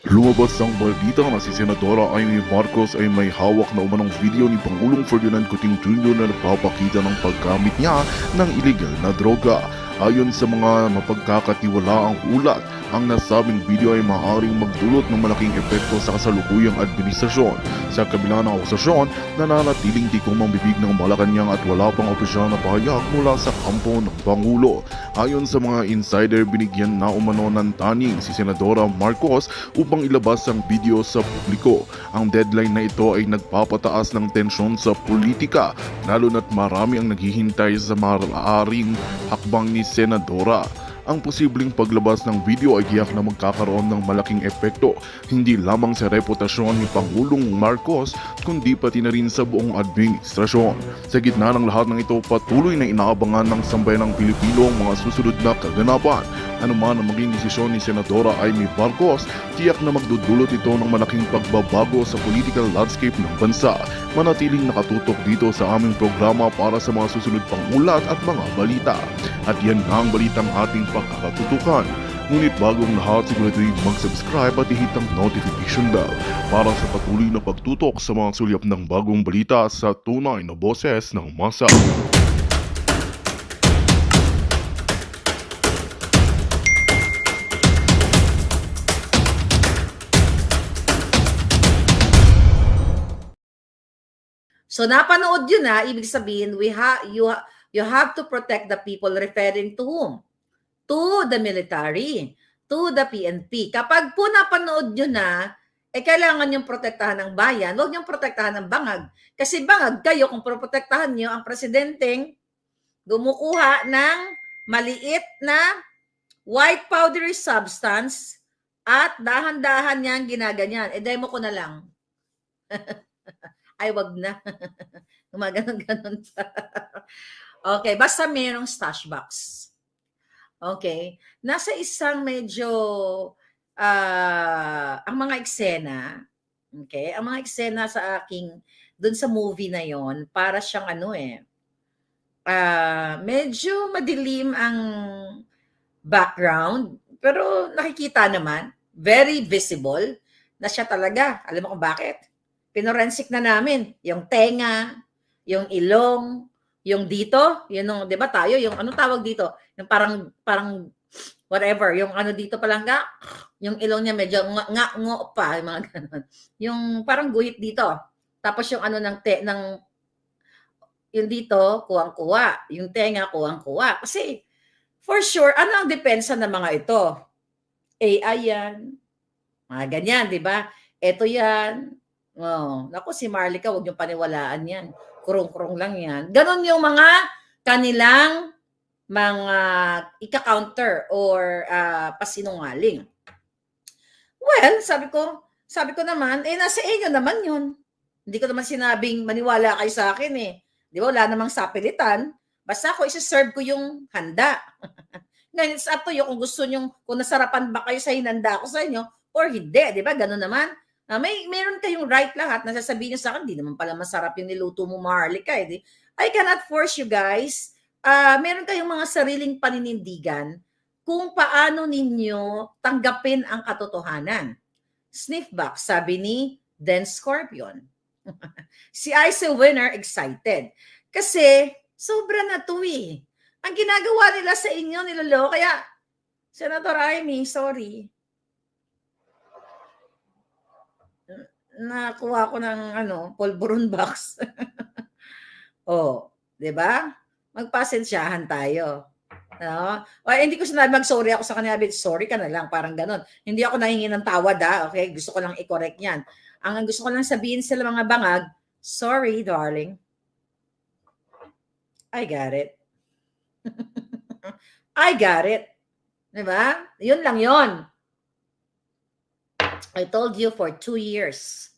Lumabas ang balita na si Senadora Amy Marcos ay may hawak na umanong video ni Pangulong Ferdinand Coting Jr. na nagpapakita ng paggamit niya ng iligal na droga. Ayon sa mga mapagkakatiwalaang ulat, ang nasabing video ay maaaring magdulot ng malaking epekto sa kasalukuyang administrasyon. Sa kabila ng akusasyon, nananatiling tikong ang bibig ng Malacanang at wala pang opisyal na pahayag mula sa kampo ng Pangulo. Ayon sa mga insider, binigyan na umano ng taning si Senadora Marcos upang ilabas ang video sa publiko. Ang deadline na ito ay nagpapataas ng tensyon sa politika, lalo na't marami ang naghihintay sa maaaring hakbang ni Senadora. Ang posibleng paglabas ng video ay giyak na magkakaroon ng malaking epekto hindi lamang sa reputasyon ni Pangulong Marcos kundi pati na rin sa buong administrasyon. Sa gitna ng lahat ng ito, patuloy na inaabangan ng sambayanang Pilipino ang mga susunod na kaganapan. Ano man ang maging desisyon ni Senadora Amy Marcos, tiyak na magdudulot ito ng malaking pagbabago sa political landscape ng bansa. Manatiling nakatutok dito sa aming programa para sa mga susunod pang ulat at mga balita. At yan nga ang balitang ating pagkakatutukan. Ngunit bagong lahat, siguraduhin mag-subscribe at ihit ang notification bell para sa patuloy na pagtutok sa mga sulyap ng bagong balita sa tunay na boses ng masa. So napanood yun ibig sabihin you have to protect the people, referring to whom? To the military, to the PNP. Kapag po napanood nyo kailangan yung protektahan ng bayan, huwag yung protektahan ng bangag. Kasi bangag kayo kung protektahan nyo ang presidenteng gumukuha ng maliit na white powdery substance at dahan-dahan niyang ginaganyan. Demo ko na lang. Ay, wag na. Gumaganon-ganon pa. Okay, basta mayroong stash box. Okay. Nasa isang medyo ang mga eksena, okay, ang mga eksena sa aking dun sa movie na yon, para siyang medyo madilim ang background, pero nakikita naman, very visible na siya talaga. Alam mo kung bakit? Pinorensic na namin yung tenga, yung ilong, yung dito, yun, 'di ba tayo, yung ano tawag dito, yung parang whatever, yung ano dito palangga, yung ilong niya medyo ngo pa, yung mga ganun. Yung parang guhit dito. Tapos yung ano ng yung dito, kuwang-kuwa, yung tenga kuwang-kuwa. Kasi for sure, ano ang depensa ng mga ito? AI yan. Mga ganyan, 'di ba? Ito yan. Oh, naku si Marlica, wag niyong paniwalaan 'yan. Kurong-kurong lang 'yan. Ganon yung mga kanilang mga ika-counter or pasinungaling. Well, sabi ko naman, nasa inyo naman 'yun. Hindi ko naman sinabing maniwala kayo sa akin Di ba, wala namang sapilitan. Basta ako isi-serve ko yung handa. Ngayon, it's up to you kung gusto nyo, kung nasarapan ba kayo sa hinanda ko sa inyo or hindi. Di ba? Ganun naman. Meron kayong right lahat na sasabihin nyo sa akin, di naman pala masarap yung niluto mo, Maharlika. I cannot force you guys. Meron kayong mga sariling paninindigan kung paano ninyo tanggapin ang katotohanan. Sniff box, sabi ni Den Scorpion. Si Ice Winner excited. Kasi sobra na to Ang ginagawa nila sa inyo, niloloko. Kaya, Senator Amy, sorry. Nakuha ko ng polvoron box. Oh, 'di ba? Magpasensyahan tayo. No? O, hindi ko sinabi mag-sorry ako sa kanya, sorry ka na lang, parang ganon. Hindi ako nahingi ng tawad okay? Gusto ko lang i-correct yan. Ang gusto ko lang sabihin sila mga bangag, sorry darling. I got it. I got it. Diba? Yun lang yun. I told you for 2 years.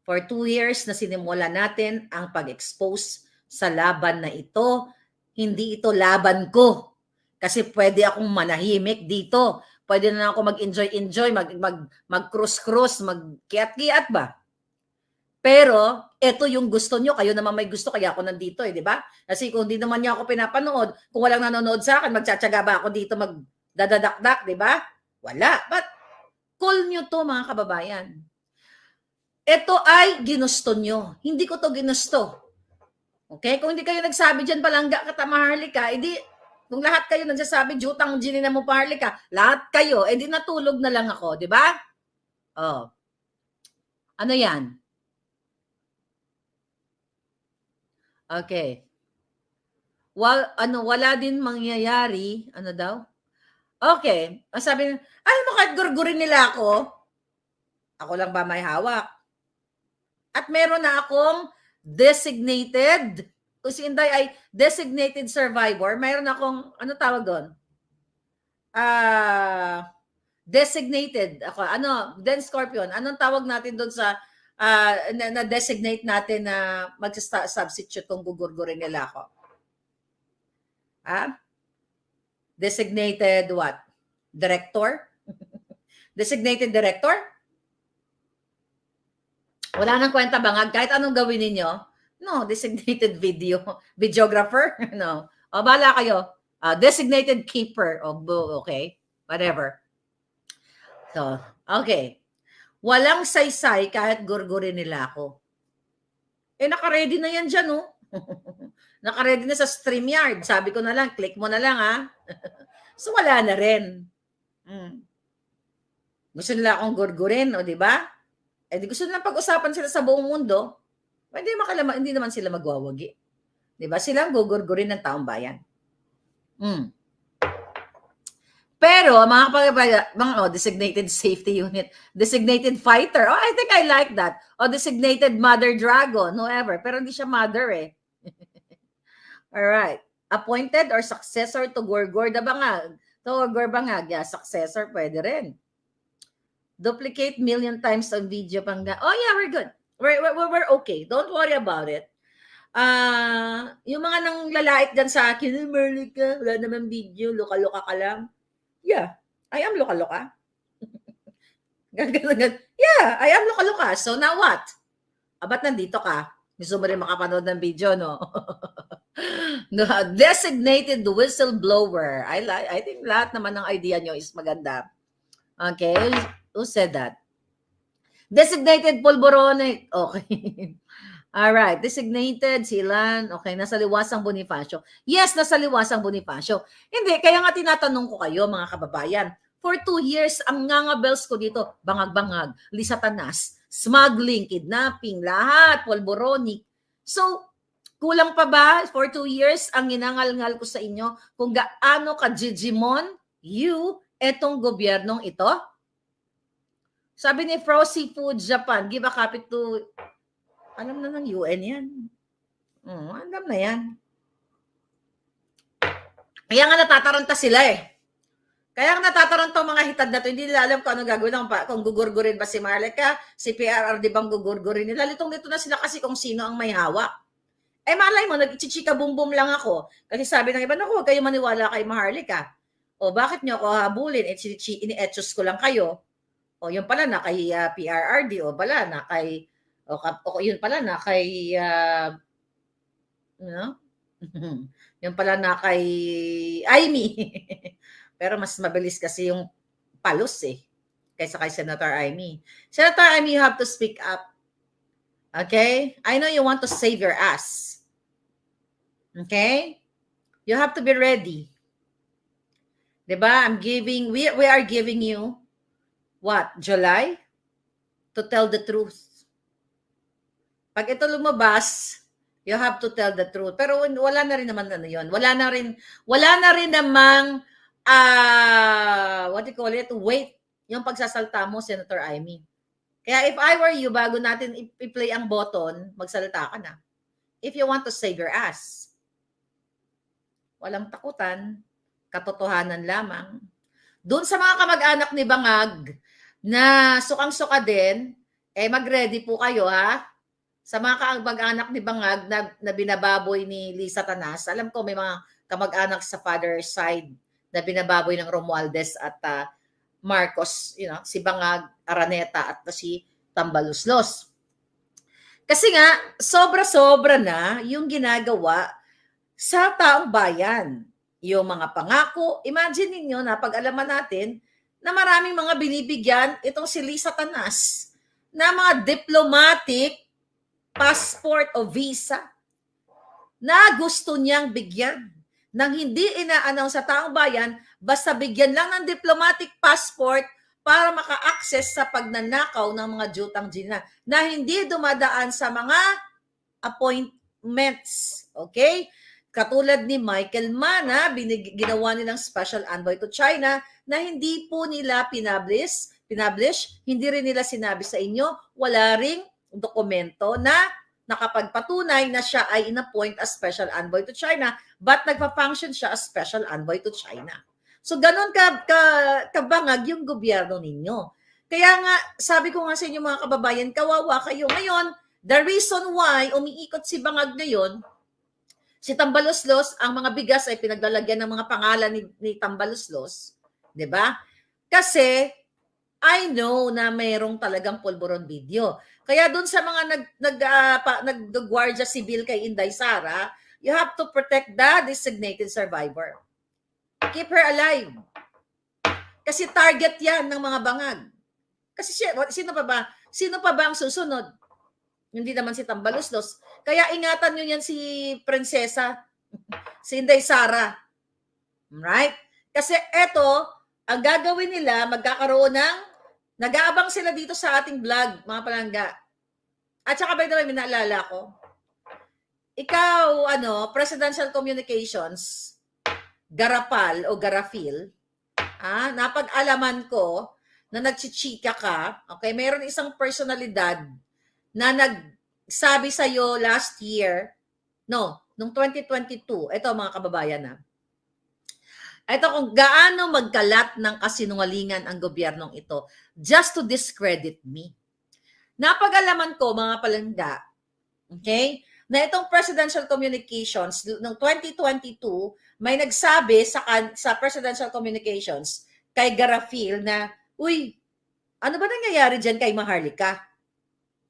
For 2 years na sinimula natin ang pag-expose sa laban na ito. Hindi ito laban ko. Kasi pwede akong manahimik dito. Pwede na ako mag-enjoy, mag-cruise, mag-kiat-kiat ba? Pero, ito yung gusto nyo. Kayo naman may gusto, kaya ako nandito di ba? Kasi kung di naman niya ako pinapanood, kung walang nanonood sa akin, magtsatsaga ba ako dito magdadadakdak, di ba? Wala. But, School nyo to, mga kababayan. Ito ay ginusto nyo. Hindi ko to ginusto. Okay? Kung hindi kayo nagsabi dyan, Palangga ka, Maharlika, edi, kung lahat kayo nagsasabi, Jutang, Ginina mo, Maharlika, lahat kayo, edi natulog na lang ako, di ba? Oh. Ano yan? Okay. Wala din mangyayari, ano daw? Okay. Sabi niya, ay, kahit gurgurin nila ako lang ba may hawak? At meron na akong designated, kung si Inday ay designated survivor, meron akong, ano tawag doon? Designated, then Scorpion, anong tawag natin doon sa, na-designate natin na mag-substitute kung gugurgurin nila ako? Designated what? Director? Designated director? Wala nang kwenta bangag. Kahit anong gawin ninyo, no, designated videographer, no. O, bahala kayo. Designated keeper. Okay. Whatever. So, okay. Walang saysay kahit gurgurin nila ako. Naka-ready na yan dyan, no? Naka-ready na sa StreamYard. Sabi ko na lang, click mo na lang, ha? So, wala na rin. Gusto nila akong gurgurin, o, di ba? Di gusto nilang pag-usapan sila sa buong mundo, hindi naman sila magwawagi. Di ba? Sila ang gugurgurin ng taong bayan. Pero, mga designated safety unit, designated fighter, I think I like that. O designated mother dragon, whoever. Pero hindi siya mother, eh. Alright. Appointed or successor to Gorgor da Bangag. To Gorgor Bangag, yeah, successor, pwede rin. Duplicate million times on video pangga. Oh yeah, we're good. We're okay. Don't worry about it. Yung mga nang lalait dyan sa akin, Merlika, wala naman video, luka-luka ka lang. Yeah, I am luka-luka. Yeah, I am luka-luka. So now what? Ba't nandito ka? Gusto mo rin makapanood ng video, no? Designated whistleblower. I think lahat naman ng idea nyo is maganda. Okay. Who said that? Designated Polboronic. Okay. All right. Designated Silan. Okay. Nasa Liwasang Bonifacio. Yes, nasa Liwasang Bonifacio. Hindi. Kaya nga tinatanong ko kayo, mga kababayan. For 2 years, ang ngangabels ko dito, bangag-bangag, lisatanas, smuggling, kidnapping, lahat, Polboronic. So, kulang pa ba for 2 years ang ginangal-ngal ko sa inyo kung gaano ka-jijimon etong gobyernong ito? Sabi ni Frozen Food Japan, give a copy to, alam na ng UN yan. Alam na yan. Kaya nga natataranta sila eh. Kaya nga natataranta mga hitad na to, hindi nila alam kung ano gagawin kung gugurgurin ba si Marlica, si PRRD bang gugurgurin nila. Litong-lito na sila kasi kung sino ang may hawak. Malay mo, nag-chichika bum-bum lang ako. Kasi sabi ng iba, naku, huwag kayo maniwala kay Maharlika. O bakit nyo ako habulin? Ini-etchos ko lang kayo. O yun pala na kay PRRD. O pala na kay, yun pala na kay, yun pala na kay Amy. Pero mas mabilis kasi yung palos eh. Kaysa kay Senator Amy. Senator Amy, you have to speak up. Okay? I know you want to save your ass. Okay? You have to be ready. Diba? We are giving you what? July? To tell the truth. Pag ito lumabas, you have to tell the truth. Pero wala na rin naman ano yun. Wala na rin namang what do you call it? Wait. Yung pagsasalta mo, Senator Amy. Kaya if I were you, bago natin i-play ang button, magsalita ka na. If you want to save your ass. Walang takutan. Katotohanan lamang. Doon sa mga kamag-anak ni Bangag na sukang-suka din, mag-ready po kayo ha. Sa mga kamag-anak ni Bangag na binababoy ni Lisa Tanas, alam ko may mga kamag-anak sa father side na binababoy ng Romualdez at Marcos, si Bangag, Araneta at si Tambaluslos. Kasi nga, sobra-sobra na yung ginagawa sa taong bayan. Yung mga pangako, imagine ninyo na pag-alaman natin na maraming mga binibigyan itong si Lisa Tanas na mga diplomatic passport o visa na gusto niyang bigyan nang hindi ina-announce sa taong bayan, basta bigyan lang ng diplomatic passport para maka-access sa pagnanakaw ng mga jutang Gina na hindi dumadaan sa mga appointments. Okay? Katulad ni Michael Mana, ginawa nilang special envoy to China na hindi po nila pinablish, hindi rin nila sinabi sa inyo, wala ring dokumento na nakapagpatunay na siya ay in-appoint as special envoy to China, but nagpa-function siya as special envoy to China. So, ganun kabangag yung gobyerno ninyo. Kaya nga, sabi ko nga sa inyo mga kababayan, kawawa kayo. Ngayon, the reason why umiikot si Bangag ngayon, si Tambaloslos, ang mga bigas ay pinaglalagyan ng mga pangalan ni Tambaloslos, di ba? Kasi, I know na mayroong talagang pulburon video. Kaya doon sa mga nag-guardia civil kay Inday Sara, you have to protect the designated survivor. Keep her alive. Kasi target yan ng mga bangag. Kasi sino pa ba? Sino pa ba ang susunod? Hindi naman si Tambaloslos. Kaya ingatan nyo yan si Prinsesa, si Inday Sara. Right? Kasi eto, ang gagawin nila, magkakaroon ng, nag-aabang sila dito sa ating vlog, mga palangga. At saka by the way, minaalala ko, ikaw, Presidential Communications, Garapal o Garafil, napag-alaman ko na nagchichika ka, okay, mayroon isang personalidad na nagsabi sa'yo last year, nung 2022, ito mga kababayan ito kung gaano magkalat ng kasinungalingan ang gobyernong ito just to discredit me. Napag-alaman ko, mga palangga, okay, na itong Presidential Communications, noong 2022, may nagsabi sa Presidential Communications kay Garafil na, uy, ano ba nangyayari dyan kay Maharlika?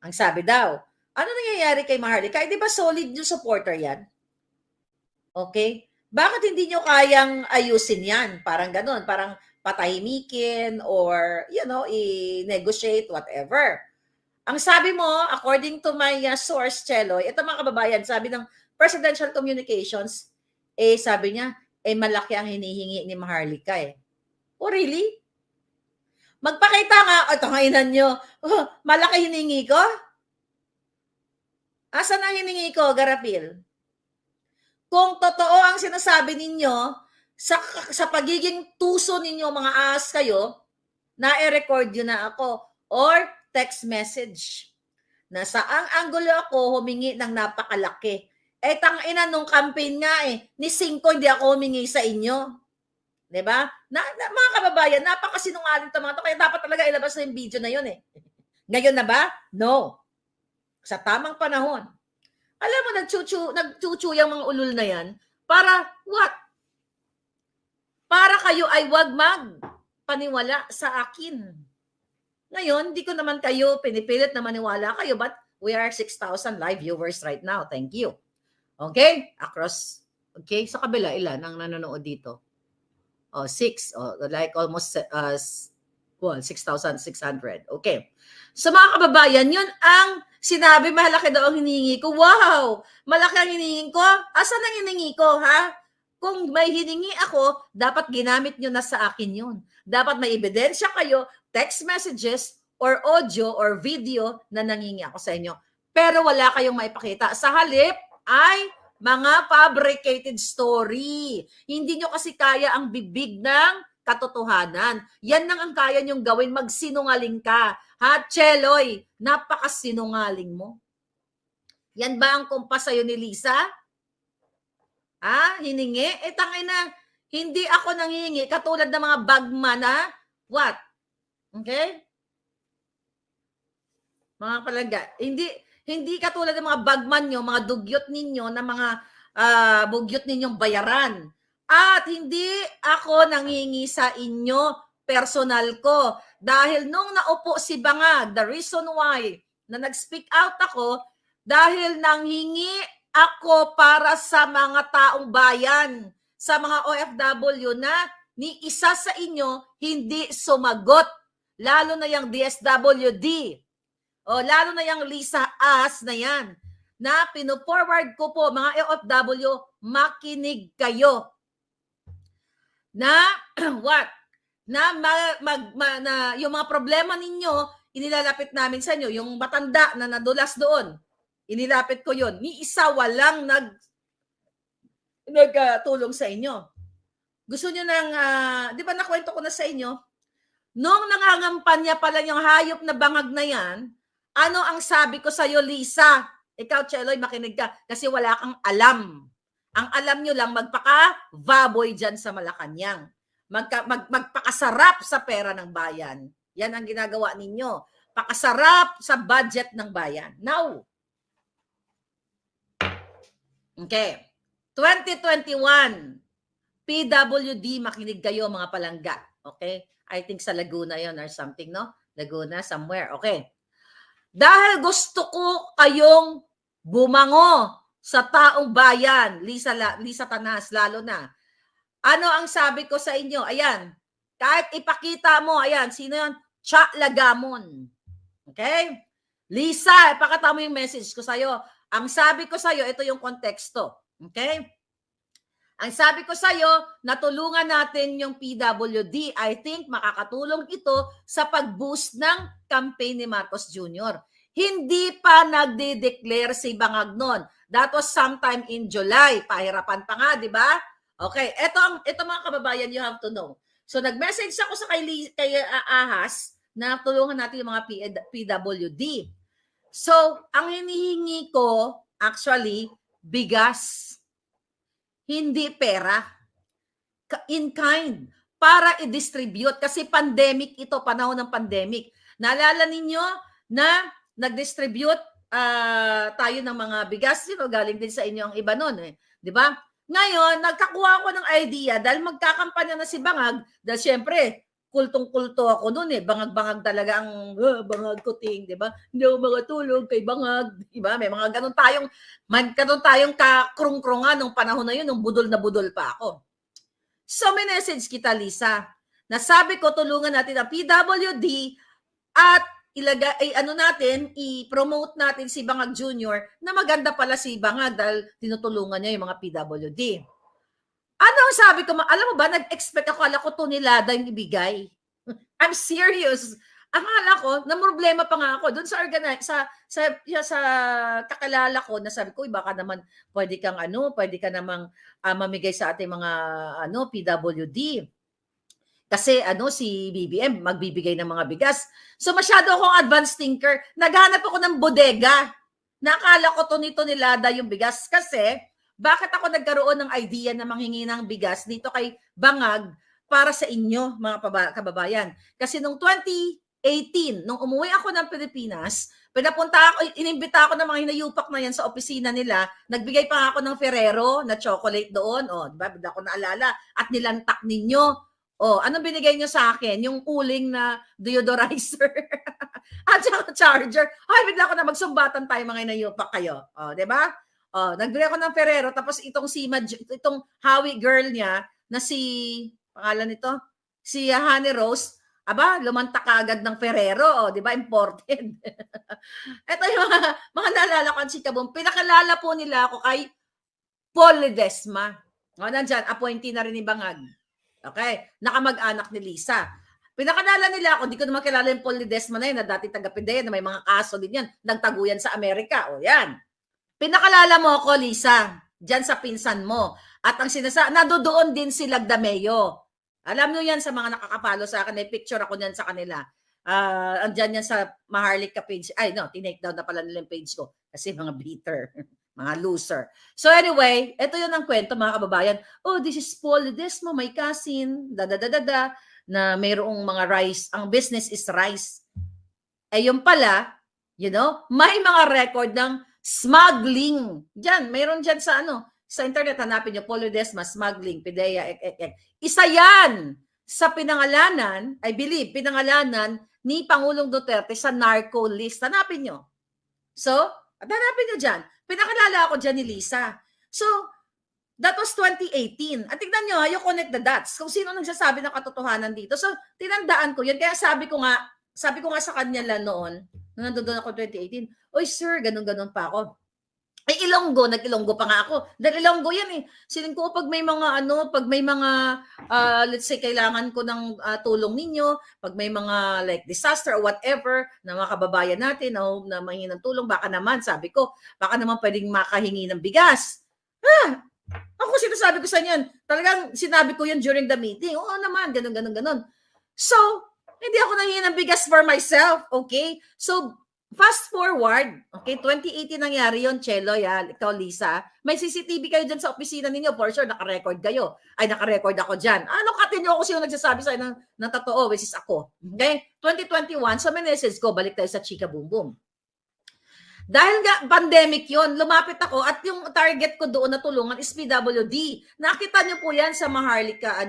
Ang sabi daw, ano nangyayari kay Maharlika? Di ba solid yung supporter yan? Okay? Bakit hindi nyo kayang ayusin yan? Parang ganun, parang patahimikin or, i-negotiate, whatever. Ang sabi mo, according to my source, Cheloy, ito mga kababayan, sabi ng Presidential Communications, sabi niya, malaki ang hinihingi ni Maharlika Oh, really? Magpakita nga, tanginan nyo, malaki hiningi ko? Asan ang hiningi ko, Garapil? Kung totoo ang sinasabi ninyo, sa pagiging tuso ninyo, mga ahas kayo, na-record yun na ako, or text message, na saang anggulo ako humingi ng napakalaki. Tangina nung campaign nga ni Cinco, hindi ako humingi sa inyo. Diba? Mga kababayan, napakasinungaling ito mga to, kaya dapat talaga ilabas na yung video na yun Ngayon na ba? No. Sa tamang panahon. Alam mo, nagchuchu yung mga ulul na yan. Para what? Para kayo ay wag magpaniwala sa akin. Ngayon, hindi ko naman kayo pinipilit na maniwala kayo, but we are 6,000 live viewers right now. Thank you. Okay? Across, okay? Sa kabila, ilan ang nanonood dito? 6. Like almost 6,600. Okay. So mga kababayan, yun ang sinabi, malaki daw ang hiningi ko. Wow! Malaki ang hiningi ko. Asan ang hiningi ko, ha? Kung may hiningi ako, dapat ginamit nyo na sa akin yun. Dapat may ebidensya kayo, text messages, or audio, or video na nangingi ako sa inyo. Pero wala kayong maipakita. Sa halip ay mga fabricated story. Hindi nyo kasi kaya ang bibig ng katotohanan. Yan lang ang kaya nyong gawin, magsinungaling ka. Ha, Cheloy, napakasinungaling mo. Yan ba ang kumpas sa'yo ni Lisa? Hiningi? Tangina, hindi ako nanghihingi katulad ng mga bagman what? Okay? Mga palangga, hindi katulad ng mga bagman nyo, mga dugyot ninyo na mga bugyot ninyong bayaran. At hindi ako nanghingi sa inyo, personal ko. Dahil nung naupo si Bangag, the reason why na nag-speak out ako, dahil nanghingi ako para sa mga taong bayan, sa mga OFW na ni isa sa inyo hindi sumagot. Lalo na yung DSWD. O lalo na yung Lisa As na yan. Na pino-forward ko po, mga OFW, makinig kayo. Na what? Na, na yung mga problema ninyo, inilalapit namin sa inyo. Yung matanda na nadulas doon, inilapit ko yun. Ni isa walang nagtulong sa inyo. Gusto nyo ng, di ba nakwento ko na sa inyo, nung nangangampanya pala yung hayop na bangag na yan, ano ang sabi ko sa'yo, Lisa? Ikaw, Cheloy, makinig ka kasi wala kang alam. Ang alam nyo lang, magpaka-baboy dyan sa Malacanang. Magpakasarap sa pera ng bayan. Yan ang ginagawa ninyo. Pakasarap sa budget ng bayan. Now, okay. 2021, PWD, makinig kayo mga palangga. Okay? I think sa Laguna yon or something, no? Laguna, somewhere. Okay. Dahil gusto ko kayong bumango sa taong bayan, Lisa Tanas, lalo na. Ano ang sabi ko sa inyo? Ayan, kahit ipakita mo, ayan, sino yan? Cha Lagamon. Okay? Lisa, ipakita mo yung message ko sa'yo. Ang sabi ko sa'yo, ito yung konteksto. Okay? Ang sabi ko sa'yo, natulungan natin yung PWD. I think makakatulong ito sa pag-boost ng campaign ni Marcos Jr. Hindi pa nagde-declare si Bangag noon. That was sometime in July. Pahirapan pa nga, di ba? Okay, ito mga kababayan, you have to know. So nag-message ako sa kay Ahas na tulungan natin yung mga PWD. So ang hinihingi ko actually bigas, hindi pera, in kind, para i-distribute kasi pandemic ito, panahon ng pandemic. Naalala ninyo na nag-distribute tayo ng mga bigas, galing din sa inyo ang iba noon, eh, di ba? Ngayon, nagkakuha ako ng idea dahil magkakampanya na si Bangag, dahil syempre, kultong-kulto ako noon eh. Bangag-bangag talaga ang Bangag Kuting, di ba? Hindi ako makatulog kay Bangag, di ba? May mga ganun tayong kakrung-krungan nung panahon na yun, nung budol na budol pa ako. So, may message kita, Lisa, na sabi ko, tulungan natin ang PWD at i-promote natin si Bangag Jr. na maganda pala si Bangag dahil tinutulungan niya yung mga PWD. Ano ang sabi ko? Alam mo ba, nag-expect ako, ala ko to nilada yung ibigay. I'm serious. Akala ko, na problema pa nga ako doon sa kakilala ko na sabi ko, baka naman pwede ka namang mamigay sa ating mga PWD. Kasi si BBM magbibigay ng mga bigas. So masyado akong advanced thinker. Naghanap ako ng bodega. Nakala ko nito nilada yung bigas. Kasi bakit ako nagkaroon ng idea na manghingi ng bigas dito kay Bangag para sa inyo mga kababayan. Kasi nung 2018, nung umuwi ako ng Pilipinas, inimbita ako ng mga hinayupak na yan sa opisina nila. Nagbigay pa ako ng Ferrero na chocolate doon. Diba? Bigla ko naalala. At nilantak ninyo. Anong binigay nyo sa akin? Yung uling na deodorizer. At saka charger. Ay, bigla ko na magsumbatan tayo mga inayupak kayo. Diba? Nagbigay ko ng Ferrero. Tapos itong Howie girl niya na pangalan nito, si Honey Rose, lumantak agad ng Ferrero. Diba? Imported. Ito yung mga naalala ko ang chikabong. Pinakilala po nila ako kay Paul Ledesma. Nandyan, appointee na rin ni Bangag. Okay, nakamag-anak ni Lisa. Pinakanala nila ako, hindi ko naman kilala yung Paul Ledesma na yun, na dati taga-Pidea, na may mga kaso din yan, nagtaguyan sa Amerika. Yan. Pinakalala mo ako, Lisa, dyan sa pinsan mo. At ang nadodoon din si Lagdameo. Alam nyo yan sa mga nakakapalo sa akin, may picture ako niyan sa kanila. Andyan yan sa Maharlika page. Tinake down na pala nila yung page ko. Kasi mga bitter. Mga loser. So anyway, ito yun ang kwento mga kababayan. This is Paul Ledesma, my cousin, na mayroong mga rice. Ang business is rice. Yung pala, may mga record ng smuggling. Diyan, mayroon dyan sa internet, hanapin nyo, Paul Ledesma, smuggling, Pidea, Isa yan sa pinangalanan, I believe, pinangalanan ni Pangulong Duterte sa narco list. Hanapin nyo. So, hanapin nyo dyan. Pinakilala ako dyan ni Lisa. So, That was 2018. At tignan nyo, you connect the dots. Kung sino nagsasabi ng katotohanan dito. So, tinandaan ko yun. Kaya sabi ko nga sa kanya lang noon, nung nandoon ako 2018, oy sir, ganun-ganun pa ako. Ay, Ilonggo, nag-Ilonggo pa nga ako. Dahil Ilonggo yan eh. Siling ko, pag may mga let's say, kailangan ko ng tulong ninyo, pag may mga like disaster or whatever, na mga kababayan natin, na mahingi ng tulong, baka naman, sabi ko, baka naman pwedeng makahingi ng bigas. Ako sinasabi ko sa inyo, talagang sinabi ko yun during the meeting. Oo naman, ganun. So, hindi ako nanghingi ng bigas for myself, okay? So, fast forward, okay, 2018 nangyari yon, Chelo, ikaw, Lisa. May CCTV kayo dyan sa opisina ninyo. For sure, naka-record kayo. Ay, naka-record ako dyan. Ano, katin nyo ako sino nagsasabi sa'yo ng totoo, which is ako. Okay? 2021, so may message ko, balik tayo sa Chika Boom Boom. Dahil nga, pandemic yon, lumapit ako at yung target ko doon na tulungan is PWD. Nakita nyo po yan sa Maharlika,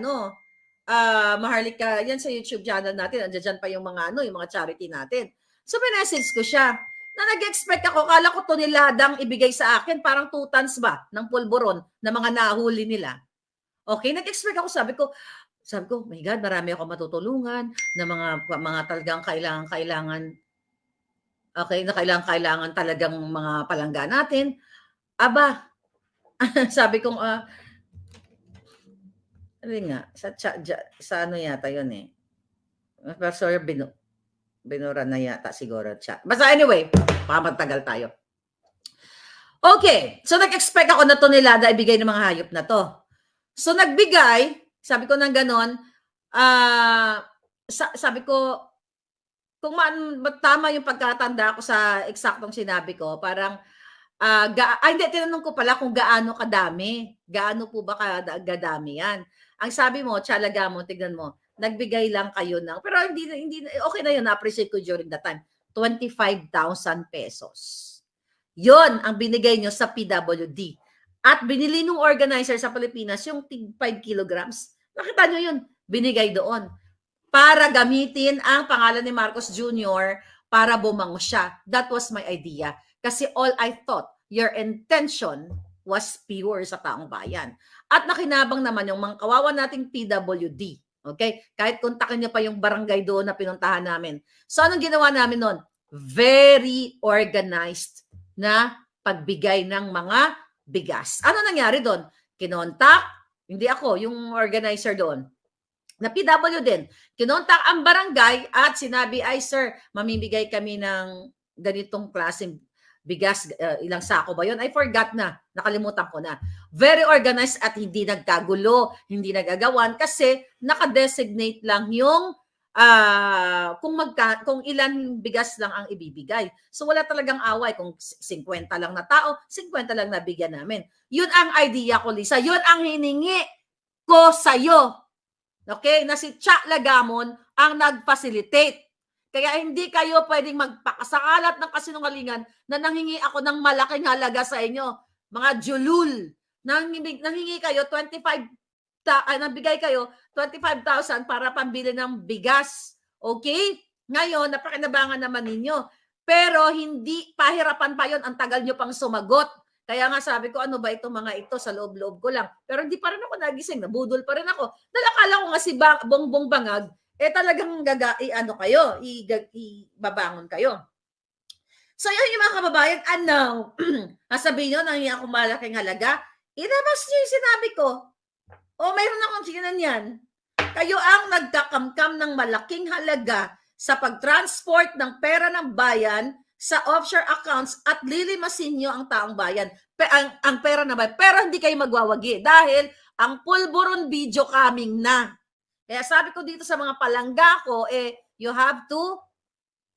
Maharlika, yan sa YouTube channel natin. Andiyan pa yung mga, yung mga charity natin. So, message ko siya na nag-expect ako, kala ko toneladang ibigay sa akin, parang 2 tons ba ng pulburon na mga nahuli nila. Okay, nag-expect ako, sabi ko, my God, marami ako matutulungan na mga talagang kailangan, okay, na kailangan talagang mga palangga natin. Aba, sabi kong, sa ano yata yun eh. Sorry, binura na yata siguro siya. Basta anyway, pamatagal tayo. Okay, so nag-expect ako na tonelada ibigay ng mga hayop na to. So nagbigay, sabi ko ng ganon, sabi ko, kung tama yung pagkatanda ko sa eksaktong sinabi ko, parang, hindi, tinanong ko pala kung gaano kadami. Gaano po ba kadami yan? Ang sabi mo, tsalaga mo, tignan mo, nagbigay lang kayo ng, pero hindi okay na yun, na-appreciate ko during that time, 25,000 pesos. Yun ang binigay nyo sa PWD. At binili nung organizer sa Pilipinas yung 5 kilograms. Nakita nyo yun, binigay doon. Para gamitin ang pangalan ni Marcos Jr. para bumango siya. That was my idea. Kasi all I thought, your intention was pure sa taong bayan. At nakinabang naman yung mga kawawa nating PWD. Okay? Kahit kontakin niyo pa yung barangay doon na pinuntahan namin. So, anong ginawa namin noon? Very organized na pagbigay ng mga bigas. Ano nangyari doon? Kinontak, hindi ako, yung organizer doon, na PW din. Kinontak ang barangay at sinabi, ay sir, mamimigay kami ng ganitong klaseng bigas, ilang sako ba yun? I forgot na, nakalimutan ko na. Very organized at hindi nagkagulo, hindi nagagawan kasi naka-designate lang yung kung ilan bigas lang ang ibibigay. So wala talagang away kung 50 lang na tao, 50 lang nabigyan namin. Yun ang idea ko, Lisa. Yun ang hiningi ko sa'yo. Okay? Na si Cha Lagamon ang nag-facilitate. Kaya hindi kayo pwedeng magpakasakalat ng kasinungalingan na nanghingi ako ng malaking halaga sa inyo. Mga julul. Nanghingi kayo 25, nabigay kayo 25,000 para pambili ng bigas. Okay? Ngayon, napakinabangan naman ninyo. Pero hindi, pahirapan pa yon, ang tagal nyo pang sumagot. Kaya nga sabi ko, ano ba itong mga ito, sa loob-loob ko lang. Pero hindi pa rin ako nagising, nabudol pa rin ako. Dahil akala ko nga si Bongbong Bangag, talagang ibabangon kayo. So yun yung mga kababayan, sabihin nyo, nanghihingi ako malaking halaga, ilabas nyo yung sinabi ko. Mayroon akong sinan yan. Kayo ang nagkakamkam ng malaking halaga sa pag-transport ng pera ng bayan sa offshore accounts at lilimasin nyo ang taong bayan. Ang pera na bayan. Pero hindi kayo magwawagi dahil ang pulburon video coming na. Kaya sabi ko dito sa mga palangga ko, you have to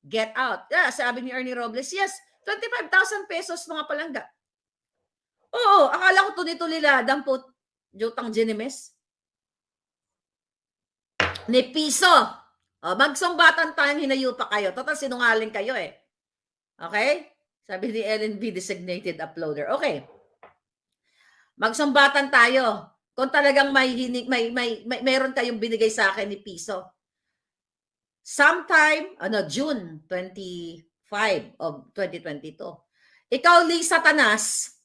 get out. Yeah, sabi ni Ernie Robles, yes, 25,000 pesos mga palangga. Oo, akala ko tuli-tuliladang po, Jutang Ginimes. Ni piso. Magsumbatan tayong hinayupa kayo. Total sinungaling kayo eh. Okay? Sabi ni Ellen B. Designated Uploader. Okay. Magsumbatan tayo. Kung talagang mayroon kayong binigay sa akin ni piso. Sometime, June 25 of 2022. Ikaw, Lisa Tanas,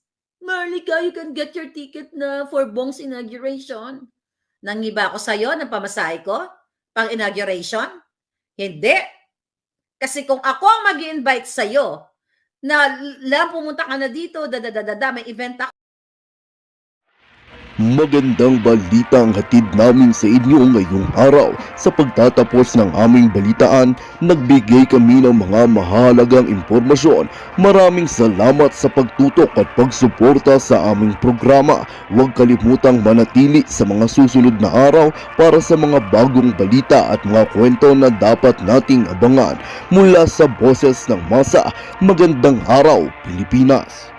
Marlica, you can get your ticket na for Bong's inauguration. Nangiba ako sa'yo ng pamasahe ko? Pang inauguration? Hindi. Kasi kung ako ang mag-invite sa'yo, na lang pumunta ka na dito, may event ako. Magandang balita ang hatid namin sa inyo ngayong araw. Sa pagtatapos ng aming balitaan, nagbigay kami ng mga mahalagang impormasyon. Maraming salamat sa pagtutok at pagsuporta sa aming programa. Huwag kalimutang manatili sa mga susunod na araw para sa mga bagong balita at mga kwento na dapat nating abangan. Mula sa Boses ng Masa, magandang araw Pilipinas!